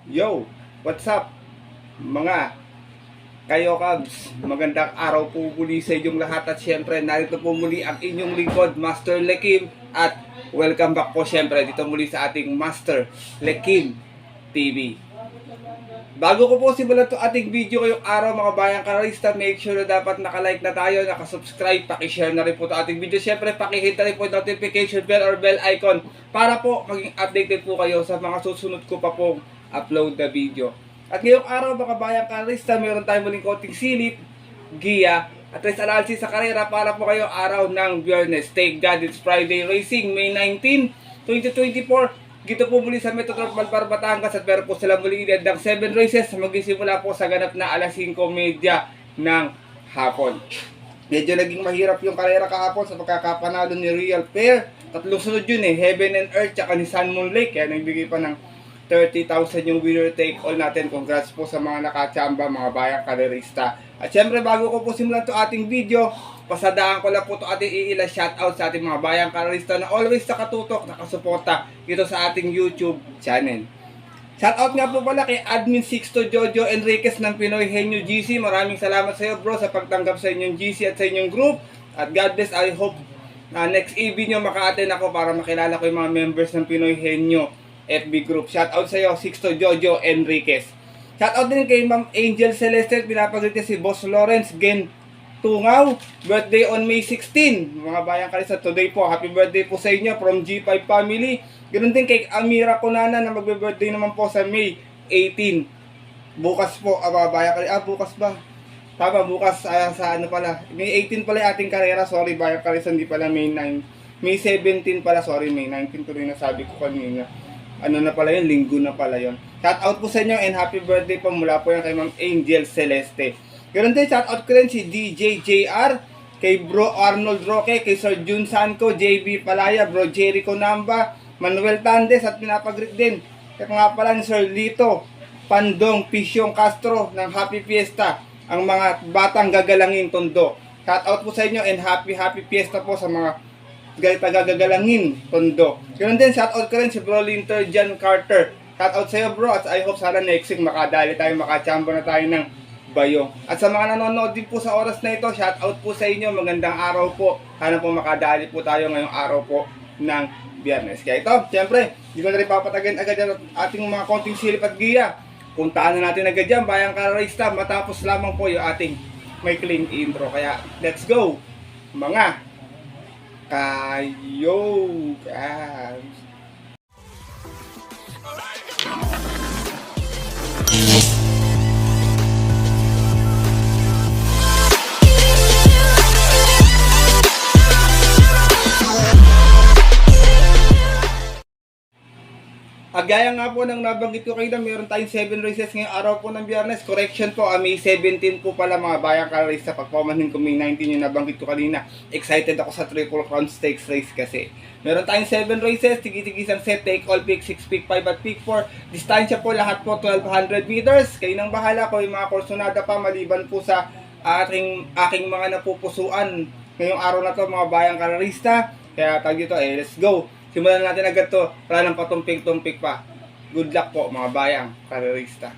Yo, what's up mga kayo Cubs? Magandang araw po muli sa inyong lahat at syempre narito po muli ang inyong lingkod, Master Lekim, at welcome back po syempre dito muli sa ating Master Lekim TV. Bago ko po simulan to ating video ngayong araw mga bayang karalista, make sure na dapat nakalike na tayo, nakasubscribe, pakishare na rin po to ating video. Syempre pakihit na rin po yung notification bell or bell icon para po maging updated po kayo sa mga susunod ko pa pong upload na video. At ngayong araw mga bayang karalista, meron tayong muling konting silip, giya, at race analysis sa karera para po kayo araw ng Biyernes. Thank God it's Friday Racing, May 19, 2024. Dito po muli sa Metro Normal Batangas at meron po sila muli edad ng 7 races. Magsisimula po sa ganap na alas 5:30 ng hapon. Medyo naging mahirap yung karera kahapon sa pagkakapanalo ni Real Pair. Tatlong sunod yun Heaven and Earth tsaka ni Sun Moon Lake. Kaya nagbigay pa ng 30,000 yung winner take all natin. Congrats po sa mga nakachamba, mga bayang karerista. At syempre bago ko po simulan to ating video, pasadaan ko lang po ito ating iila shoutout sa ating mga bayang karerista na always nakatutok, nakasuporta dito sa ating YouTube channel. Shoutout nga po pala kay Admin Sixto Jojo Enriquez ng Pinoy Henyo GC. Maraming salamat sa iyo bro sa pagtanggap sa inyong GC at sa inyong group. At God bless, I hope next EV nyo maka-attend ako para makilala ko yung mga members ng Pinoy Henyo FB group. Shoutout sa iyo Sixto Jojo Enriquez. Shoutout din kay Ma'am Angel Celeste, pinapagalitan si Boss Lawrence Gen Tungaw, birthday on May 16. Mga bayang kalisa, today po, happy birthday po sa inyo from G5 family. Ganoon din kay Amira Conana na magbe-birthday naman po sa May 18. Bukas po, mga bayang kalisa, bukas ba? Tama, bukas sa ano pala, May 18 pala yung ating karera, sorry bayang kalisa, hindi pala May 9. May 17 pala, sorry, May 19 to rin nasabi ko kanina. Ano na pala yun, linggo na pala yun. Shout out po sa inyo and happy birthday po mula po yan kay Ma'am Angel Celeste. Ganoon din, shout out ko rin si DJ JR, kay Bro Arnold Roque, kay Sir Jun Sanco, JB Palaya, Bro Jericho Namba, Manuel Tandes at pinapagrit din. Kaya nga pala ni Sir Lito Pandong Pisyong Castro ng Happy Fiesta, ang mga batang gagalangin Tondo. Shout out po sa inyo and happy Fiesta po sa mga tagagagalangin Tondo. Ganoon din, shout out ko rin si Bro Linter John Carter. Shout out sa iyo bro at I hope sana next week makadali tayo, makachamba na tayo ng Bayong. At sa mga nanonood din po sa oras na ito, shout out po sa inyo, magandang araw po. Sana po makadali po tayo ngayong araw po ng Biyernes. Kaya ito, siyempre, hindi ko na rin papatagan agad yan ating mga konting silip at giya. Puntaan na natin agad yan, bayang kararista, matapos lamang po yung ating may clean intro. Kaya, let's go, mga kayo guys. Gaya nga po ng nabanggit ko kayo na meron tayong 7 races ngayong araw po ng Biyernes. Correction po, May 17 po pala mga bayang kararista. Pagpamanhin ko May 19 yung nabanggit ko kanina. Excited ako sa Triple Crown Stakes race kasi. Meron tayong 7 races, tigi-tigisang set, take all, pick 6, pick 5 at pick 4. Distansya po lahat po 1200 meters. Kayo nang bahala ko yung mga korsonada pa maliban po sa aking mga napupusuan ngayong araw na to mga bayang kararista. Kaya tag dito let's go. Simulan natin agad to, para ng patumpik-tumpik pa. Good luck po mga bayang karerista.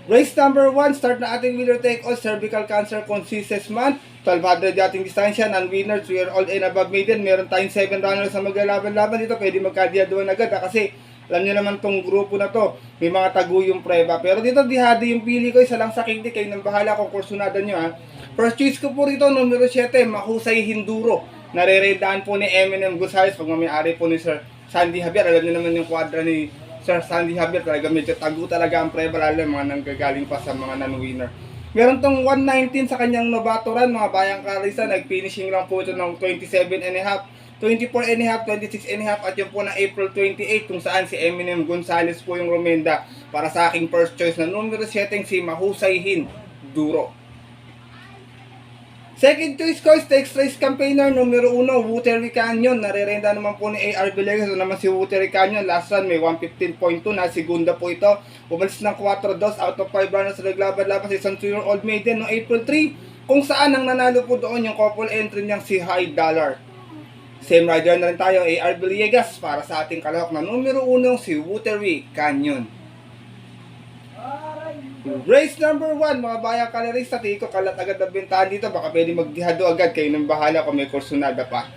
Race number 1, start na ating winner take all, cervical cancer consistent month. 1200 ating distansya, non-winners, we are all and above maiden. Meron tayong 7 runners na maglalaban-laban dito, pwede magkadiaduan agad kasi alam nyo naman tong grupo na to, may mga taguyong preba. Pero dito dihado yung pili ko, isa lang sa kindi, kayo nang bahala kung kursunada nyo ha. First choice ko po rito, numero 7, Mahusay Hinduro. Nare-redaan po ni Eminem Gonzalez, pagmamayari po ni Sir Sandy Javier. Alam niyo naman yung kwadra ni Sir Sandy Javier, talaga medyo tago talaga ang preba, lalo yung mga nanggagaling pa sa mga non-winner. Meron tong 119 sa kanyang novato run, mga bayang karisa, nag-finishing lang po ito ng 27.5, 24.5, 26.5 at yung po na April 28 kung saan si Eminem Gonzalez po yung rumenda para sa aking first choice na numero 7 si Mahusay Hinduro. Second choice ko, stakes race campaigner numero 1, Watery Canyon. Narerenda naman po ni AR Villegas. Ito naman si Watery Canyon. Last run may 115.2 na segunda po ito. Umalis ng 4-2 out of 5 runners. Naglaban-laban si isang 2-year-old maiden no April 3. Kung saan ang nanalo po doon yung couple entry niyang si High Dollar. Same rider na rin tayo, AR Villegas, para sa ating kalahok na numero 1, si Watery Canyon. Race number 1, mga bayang kalerista, tingin ko kalat agad ang bentahan dito. Baka pwede magdihado agad, kayo nang bahala kung may kursunada pa.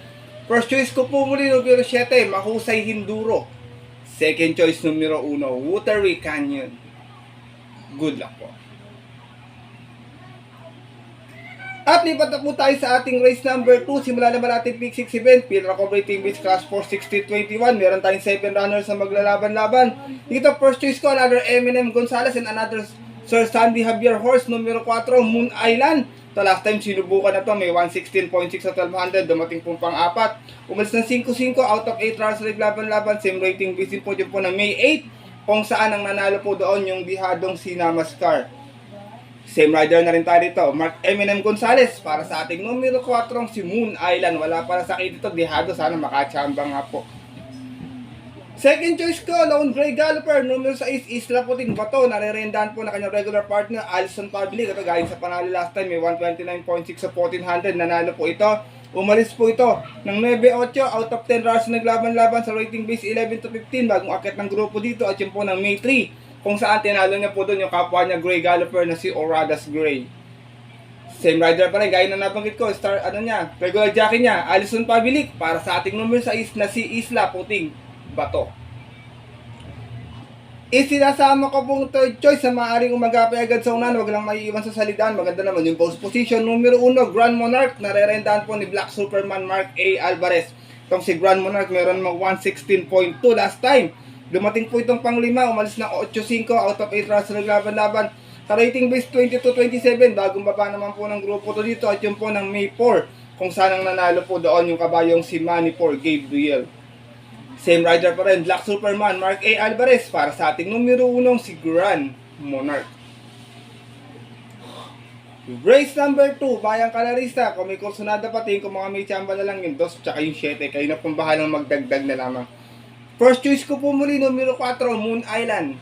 First choice ko po muli, numero 7, Mahusay Hinduro. Second choice, numero 1, Watery Canyon. Good luck po. At lipat na po tayo sa ating race number 2. Simula naman natin pick 6 event. Pillar Operating Beach Class 460-21. Meron tayong 7 runners na maglalaban-laban. Dito first choice ko, another Eminem Gonzalez and another Sir Sandy Javier Horse. Numero 4, Moon Island. Ito last time sinubukan na to. May 116.6 sa 1200. Dumating pong pang-apat. Umalis ng 5-5 out of 8 runners naglaban-laban. Same rating visit po dyan po ng May 8. Kung saan ang nanalo po doon yung dihadong si Namaskar. Same rider na rin tayo dito, Mark Eminem Gonzalez para sa ating numero 4 si Moon Island. Wala para sa akin dito, dihado, sana makachamba nga po. Second choice ko, Lone Gray Galloper, numero 6 Isla Puting Bato. Nare-rendahan po na kanyang regular partner, Alison Public. Ito galing sa panalo last time, may 129.6 sa 1400. Nanalo po ito. Umalis po ito ng 9-8 out of 10 runners naglaban-laban sa rating base 11-15. Bagong akit ng grupo dito at yun po ng May 3. Kung saan tinalo niya po doon yung kapwa niya Gray Galloper na si Oradas Gray. Same rider pa rin, gaya na nabanggit ko, regular jockey niya, Alison Pabilik, para sa ating numero 6 na si Isla Puting Bato. Isinasama ko pong third choice na maaaring umagapay agad sa unan, wag lang maiiwan sa salidan. Maganda naman yung post position. Numero 1, Grand Monarch, narerendahan po ni Black Superman Mark A. Alvarez. Itong si Grand Monarch meron mag 116.2 last time. Dumating po itong pang-5, umalis ng 8-5 out of 8 runs na naglaban-laban. Sa rating base 22-27, bagong baba naman po ng grupo to dito at yun po ng May 4, kung saan ang nanalo po doon yung kabayong si Manny for Gabriel. Same rider pa rin, Black Superman, Mark A. Alvarez, para sa ating numero 1 si Grand Monarch. Race number 2, bayang kalarista, kung may kursunada pati, kung mga may tsamba na lang yung 2 tsaka yung 7, kayo na pong bahalang magdagdag na lamang. First choice ko po muli, numero 4, Moon Island.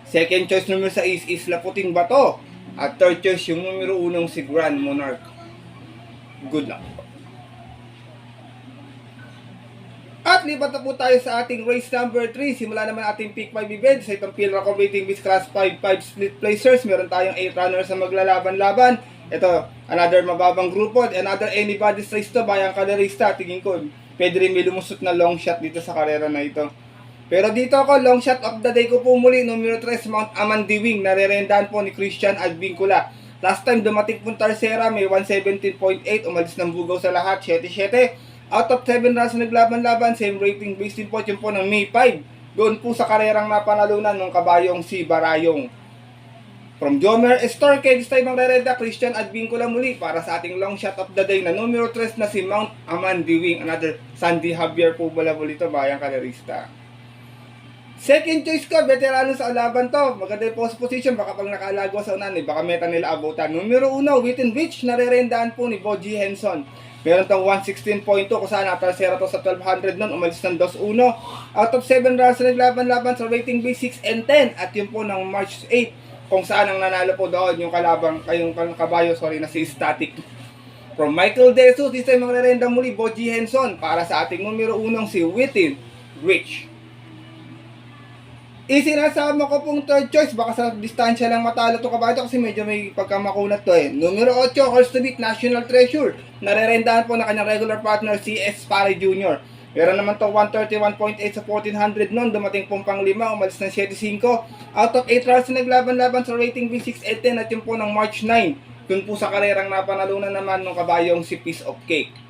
Second choice, numero 6, Isla Puting Bato. At third choice, yung numero 1 si Grand Monarch. Good luck. At lipat na po tayo sa ating race number 3. Simula naman ating pick 5 event. Sa itong Pillar Operating Beach Class 5 split placers. Meron tayong 8 runners na maglalaban-laban. Ito, another mababang grupo. Another anybody's race to, bayang kalerista. Tingin ko, pwede rin may lumusot na long shot dito sa karera na ito. Pero dito ako, long shot of the day ko po muli, numero 3, Mount Amandiwing. Narerendahan po ni Christian Advincula. Last time dumating po Tercera, may 117.8. Umalis ng bugaw sa lahat, 7-7. Out of 7 runs na naglaban-laban, same rating based din po yun po ng May 5. Doon po sa karerang napanalunan ng kabayong si Barayong. From Jomer Estorque, this time ang rereda, Christian Advincula muli para sa ating long shot of the day na numero 3 na si Mount Amandiwing. Another Sandy Javier po pala po ito, bayang kalerista. Second choice ko, veterano sa laban to. Maganda yung post position, baka pag nakalago sa unan, baka meta nila abutan. Numero 1, Within Beach, narerendahan po ni Boji Henson. Meron tong 116.2 kung saan natalsera to sa 1200 nun, umalis ng 2-1. Out of 7 runs na naglaban-laban sa rating base 6 and 10. At yun po ng March 8, kung saan ang nanalo po doon yung kabayo, na si Static. From Michael De Jesus, this time magre-renda muli Boji Henson para sa ating numero 1 si Within Rich. Isinasama ko pong third choice, baka sa distansya lang matalo to kabayo kasi medyo may pagkamakunat to eh. Numero 8, Horse to Beat, National Treasure. Narerendahan po na kanyang regular partner si S. Pare Jr. Meron naman to 131.8 sa 1400 noon, dumating pong pang 5, umalis ng 7-5. Out of 8 runs na naglaban-laban sa rating B6 at 10 at yun po ng March 9. Dun po sa karerang napanalunan naman ng kabayong si Piece of Cake.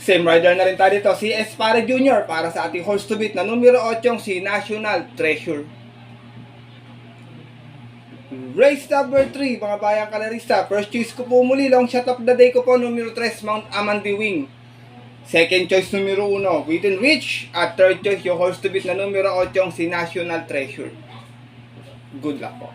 Same rider na rin tayo dito, si S. Pare Jr. para sa ating Horse to Beat na numero 8, si National Treasure. Race number 3, mga bayang kalarista. First choice ko po muli, long shot of the day ko po, numero 3, Mount Amandiwing. Second choice, numero 1, Within Reach. At third choice, yung Horse to Beat na numero 8, si National Treasure. Good luck po.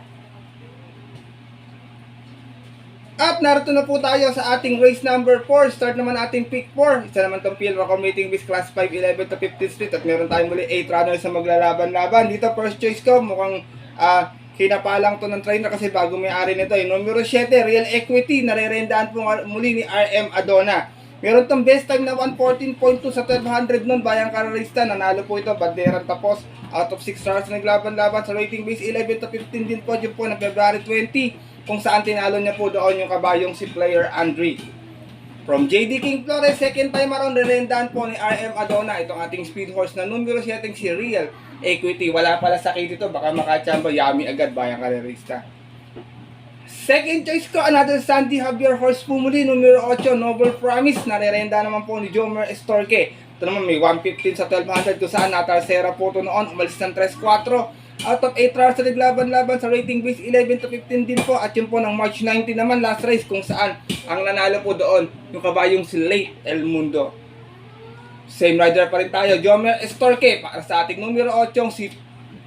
At narito na po tayo sa ating race number 4. Start naman ating pick 4. Isa naman itong Pillar Operating Beach Class 5, 11 to 15th Street. At meron tayong muli 8 runners na maglalaban-laban. Dito first choice ko, mukhang kinapalang to ng trainer kasi bago may-ari nito. Numero 7, Real Equity. Narerendahan po muli ni RM Adona. Meron tong best time na 114.2 sa 1200 nun, Bayang Karerista. Nanalo po ito, banderan tapos. Out of 6 stars na naglaban-laban sa rating base 11 to 15 din po, yun po ng February 20, kung saan tinalo niya po doon yung kabayong si player Andre. From JD King Flores, second time around, rerendahan po ni RM Adona, itong ating speed horse na numero 7 si Real Equity. Wala pala sakit dito, baka makachamba, yummy agad, Bayang Karerista. Second choice ko, another Sandy Javier horse po muli, numero 8, Noble Promise. Narerenda naman po ni Jomer Estorque. Ito naman may 115 sa 1200 kung saan natarsera po ito noon. Umalis ng 3-4. Out of 8 rounds na naglaban-laban sa rating base 11 to 15 din po. At yun po ng March 19 naman, last race, kung saan ang nanalo po doon yung kabayong si Late El Mundo. Same rider pa rin tayo, Jomer Estorque. Para sa ating numero 8, si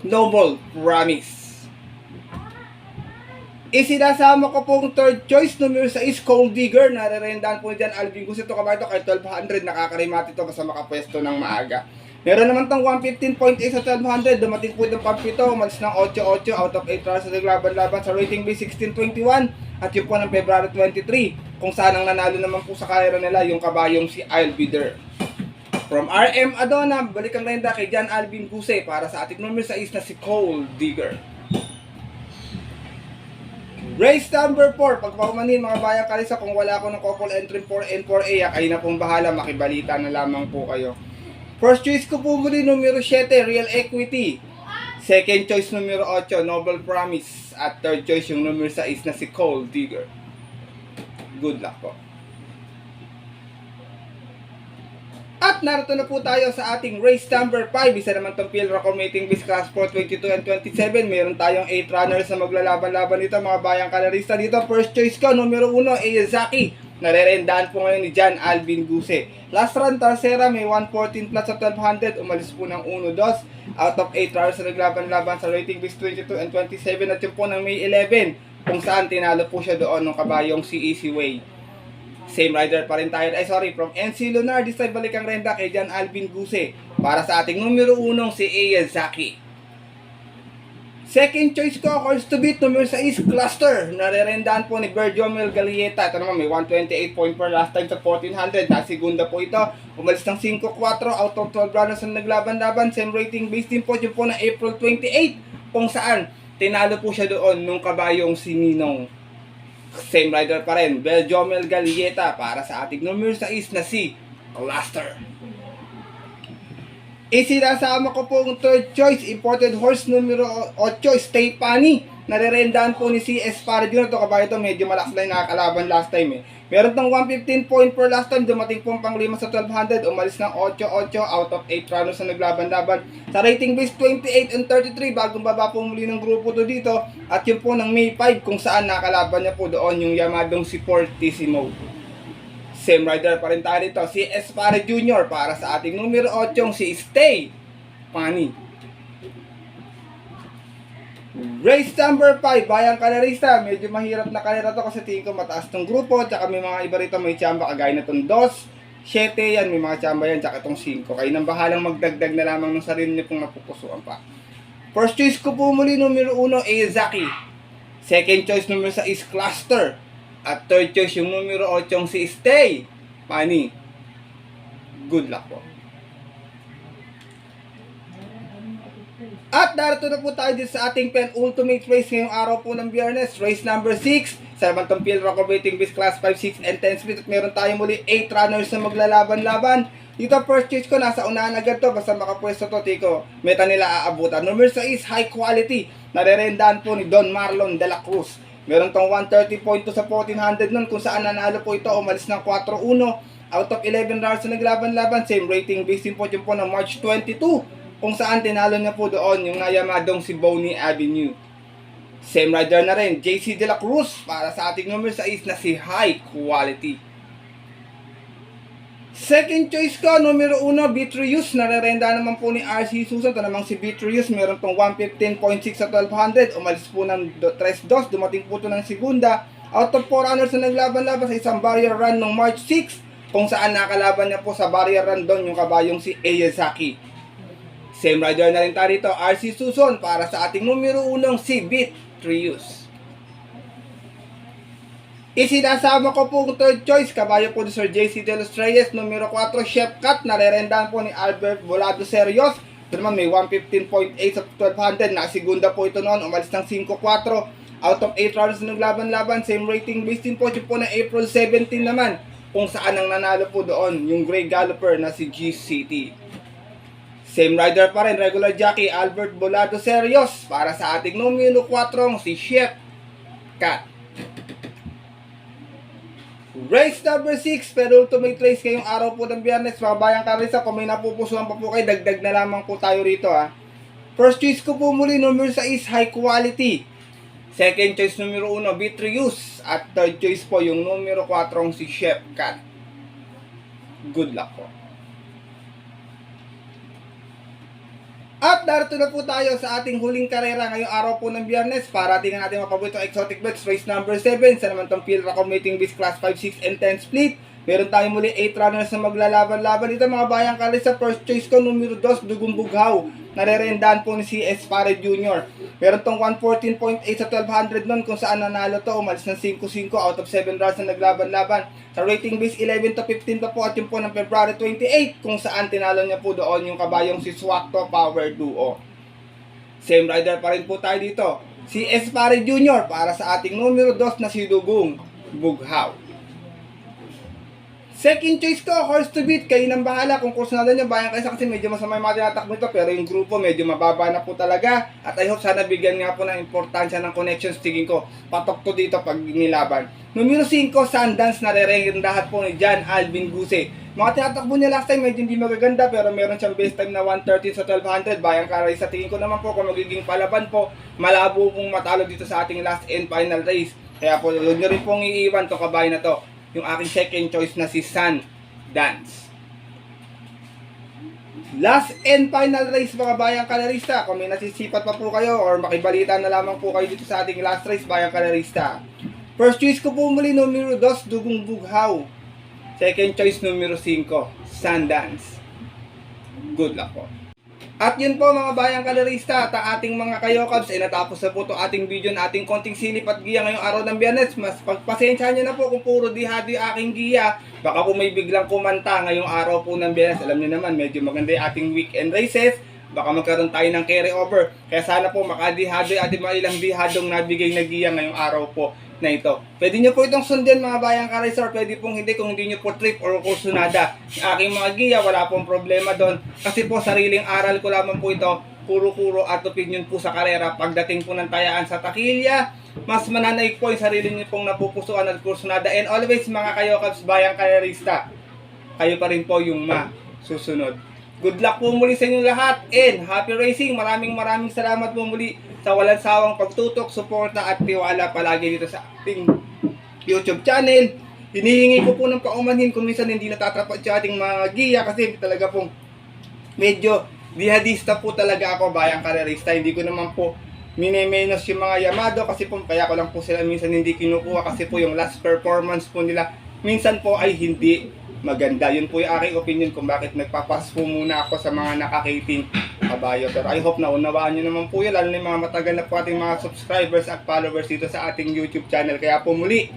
Noble Promise. Isinasama ko pong third choice, numero 6, Cold Digger. Narerendahan po dyan, Alvin Gusto kabayo ito, kay 1200, nakakarimat ito basta makapwesto ng maaga. Meron naman tong 115.8 sa 1200, dumating po itong pampito, umalis ng 8-8, out of 8 rounds sa naglaban-laban sa rating base 1621, at yun po ng February 23, kung saan ang nanalo naman po sa karera nila yung kabayong si I'll Be There. From RM Adona, balik ang renda kay John Alvin Guse para sa ating numero 6 na si Cold Digger. Race number 4, pagpaumanin mga Bayang Karerista, kung wala ko ng couple entry 4 and 4A, kayo na pong bahala, makibalita na lamang po kayo. First choice ko po muli, numero 7, Real Equity. Second choice, numero 8, Noble Promise. At third choice, yung numero 6 na si Cold Digger. Good luck po. At narito na po tayo sa ating race number 5. Isa naman itong field recording base class 4, 22 and 27. Meron tayong 8 runners na maglalaban-laban dito mga Bayang Karerista. Dito first choice ko, numero 1, Iyazaki. Narerendahan po ngayon ni John Alvin Guse. Last run, Tarsera, may 114 plus sa 1200. Umalis po ng 1-2. Out of 8 runners na naglaban-laban sa rating base 22 and 27. At yun po ng May 11. Kung saan tinalo po siya doon ng kabayong si Easy Way. Same rider pa rin tayo. From NC Lunar, this time balik ang renda kay John Alvin Guse. Para sa ating numero 1, si Iyazaki. Second choice ko, horse to beat, numero 6, Cluster. Narerendahan po ni Berjomel Galieta. Ito naman, may 128 point per last time sa 1400. Nasigunda po ito. Umalis ng 5-4, out of 12 runners na naglaban-laban. Same rating base din po, yun po na April 28. Kung saan, tinalo po siya doon nung kabayong si Ninong. Same rider pa rin, Berjomel Galieta. Para sa ating numero 6 na si Cluster. Isinasama ko po ang third choice, imported horse numero 8, Stay Funny. Narerendahan po ni CS Paradio na ito. Kabayo ito, medyo malakas na yung nakakalaban last time eh. Meron tong 115 point per last time. Dumating pong pang 5 sa 1200. Umalis ng 8-8 out of 8 runners na naglaban-laban. Sa rating base 28 and 33. Bagong baba po muli ng grupo to dito. At yun po ng May 5 kung saan nakalaban niya po doon yung Yamadong si Fortissimo. Same rider pa rin tayo dito, si Espare Jr. Para sa ating numero 8, si Stay Funny. Race number 5, Bayang Karerista. Medyo mahirap na karera to kasi tingin ko mataas tong grupo. Tsaka may mga iba rito may tsamba kagaya na itong 2, 7 yan. May mga tsamba yan. Tsaka itong 5. Kayo nang bahalang magdagdag na lamang ng sarili niyo kung napupusuan pa. First choice ko po muli, numero 1, Iyazaki. Second choice, numero 6, Cluster. At third choice, yung numero 8, si Stay Funny. Good luck po. At narito na po tayo dito sa ating penultimate race ngayong araw po ng Biyernes. Race number 6. Sa naman itong field recording base class 5, 6, and 10 speed. At meron tayo muli 8 runners na maglalaban-laban. Dito first choice ko, nasa unahan agad to. Basta makapwesto to, tiko. Meta nila aabutan. Number 6, High Quality. Narerendahan po ni Don Marlon de la Cruz. Meron tong 130.2 sa 1400 nun kung saan nanalo po ito. Umalis ng 4-1. Out of 11 rounds na naglaban-laban. Same rating base din po yun po ng March 22. Kung saan tinalo niya po doon yung nayamadong si Bonnie Avenue. Same rider na rin, JC de la Cruz. Para sa ating numero 6 na si High Quality. Second choice ko, numero 1, Beatrius. Narerenda naman po ni RC Susan. Ito namang si Beatrius. Meron tong 115.6 sa 1200. Umalis po ng 3-2. Dumating po ito ng segunda. Out of 4 runners na naglaban-laban sa isang barrier run ng March 6. Kung saan nakalaban niya po sa barrier run doon yung kabayong si Iyazaki. Same rider na rin tayo dito, RC Susan. Para sa ating numero 1, si Beatrius. Isinasama ko pong third choice, kabayo po ni Sir JC De Los Reyes, numero 4, Chef Cat, narerendahan po ni Albert Volado Serios. Ito naman may 115.8 sa 1200, nakasegunda po ito noon, umalis ng 5-4. Out of 8 rounds na naglaban-laban, same rating based din po, yung po na April 17 naman, kung saan ang nanalo po doon, yung Grey Galloper na si GCT. Same rider pa rin, regular jockey, Albert Volado Serios, para sa ating numero 4, si Chef Cat. Race number 6, pero ultimate race ngayong araw po ng Biyernes, mga bayang karisa. Kung may napupusuan pa po kayo, dagdag na lamang po tayo rito ha. First choice ko po muli, numero 6, High Quality. Second choice, numero 1, Vitreous. At third choice po, yung numero 4, si Chef Cat. Good luck po. At darito na po tayo sa ating huling karera ngayong araw po ng Biyernes para tingnan natin mga paboritong exotic bets. Race number 7 sa naman itong field accommodating bis class 5, 6, and 10 split. Meron tayo muli 8 runners na maglalaban-laban. Ito mga bayang kalisa, first choice ko, numero 2, Dugong Bughaw. Narerendahan po ni si Espare Jr. Meron tong 114.8 sa 1200 nun kung saan nanalo to. Umalis ng 5-5 out of 7 runs na naglaban-laban. Sa rating base 11 to 15 pa po at yun po ng February 28 kung saan tinalo niya po doon yung kabayong si Swakto Power Duo. Same rider pa rin po tayo dito. Si Espare Jr. para sa ating numero 2 na si Dugong Bughaw. Second choice ko, horse to beat. Kayo nang bahala kung kursunada nyo. Bayan kayo kasi medyo masama yung mga tinatakbo ito. Pero yung grupo medyo mababa na po talaga. At I hope sana bigyan nga po ng importansya ng connections. Tingin ko, patok to dito pag nilaban. Numero 5, Sundance. Narerendahan po ni John Alvin Guse. Mga tinatakbo niya last time medyo hindi magaganda. Pero meron siyang base time na 113 sa 1200. Bayan karay sa tingin ko naman po kung magiging palaban po, malabo pong matalo dito sa ating last and final race. Kaya po, huwag nyo rin pong iiwan to kabayan na to. Yung aking second choice na si Sundance. Last and final race mga bayang kalarista. Kung may nasisipat pa po kayo or makibalita na lamang po kayo dito sa ating last race bayang kalarista. First choice ko po muli numero 2, Dugong Bughaw. Second choice numero 5, Sundance. Good luck po. At yun po mga bayang kalarista at ang ating mga kayokabs ay natapos na po ito ating video na ating konting silip at giya ngayong araw ng Biyernes. Mas pagpasensyahan nyo na po kung puro dihado yung aking giya. Baka po may biglang kumanta ngayong araw po ng Biyernes. Alam nyo naman medyo maganda yung ating weekend races. Baka magkaroon tayo ng carry over. Kaya sana po makadihado yung ating mga ilang dihadong nabigay na giya ngayong araw po na ito. Pwede nyo po itong sundin mga bayang karisor. Pwede pong hindi kung hindi nyo po trip or kursunada. Yung aking mga giya, wala pong problema doon. Kasi po sariling aral ko lamang po ito. Kuro-kuro at opinion po sa karera. Pagdating po ng tayaan sa takilya, mas mananaig po yung sarili nyo pong napupusuan at kursunada. And always mga kayokabs bayang karerista, kayo pa rin po yung masusunod. Good luck po muli sa inyo lahat and happy racing. Maraming salamat po muli sa walang sawang pagtutok, suporta at tiwala palagi dito sa ating YouTube channel. Hinihingi ko po ng paumanhin kung minsan hindi natatrapat sa ating mga giya kasi talaga pong medyo dihadista po talaga ako bayang karerista. Hindi ko naman po minimenos yung mga Yamado kasi po kaya ko lang po sila minsan hindi kinukuha kasi po yung last performance po nila minsan po ay hindi maganda. Yun po yung aking opinion kung bakit nagpapas po muna ako sa mga nakakiting kabayo. Pero I hope na unawaan nyo naman po yun, lalo na yung mga matagal na po ating mga subscribers at followers dito sa ating YouTube channel. Kaya po muli,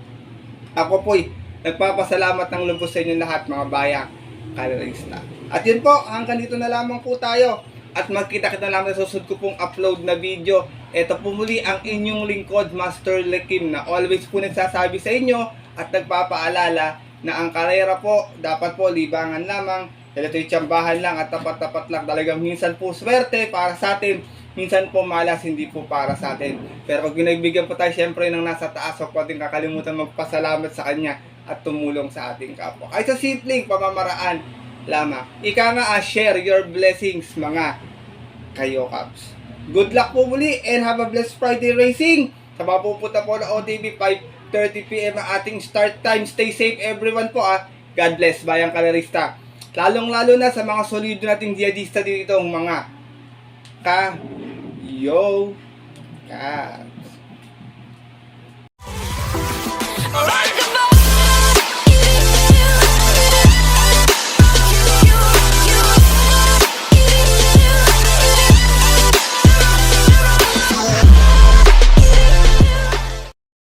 ako po'y nagpapasalamat ng lubos sa inyo lahat mga bayang kalarista. At yun po, hanggang dito na lamang po tayo. At magkita-kita na lamang sa susunod ko pong upload na video. Ito po muli ang inyong lingkod, Master Lekim, na always po nagsasabi sa inyo at nagpapaalala na ang karera po, dapat po libangan lamang, ito'y tsambahan lang at tapat-tapat lang. Talagang minsan po swerte para sa atin, minsan po malas, hindi po para sa atin. Pero pag binagbigyan po tayo syempre ng nasa taas, huwag po ating kakalimutan magpasalamat sa Kanya at tumulong sa ating kapwa. Ay sa simpleng pamamaraan lamang. Ika nga, share your blessings mga kayokabs. Good luck po muli and have a blessed Friday racing. Sa mapupunta po na OTV 5:30 PM ang ating start time. Stay safe everyone po God bless bayang kalarista. Lalong-lalo na sa mga solido nating diyadista dito mga ka-yo-kabs.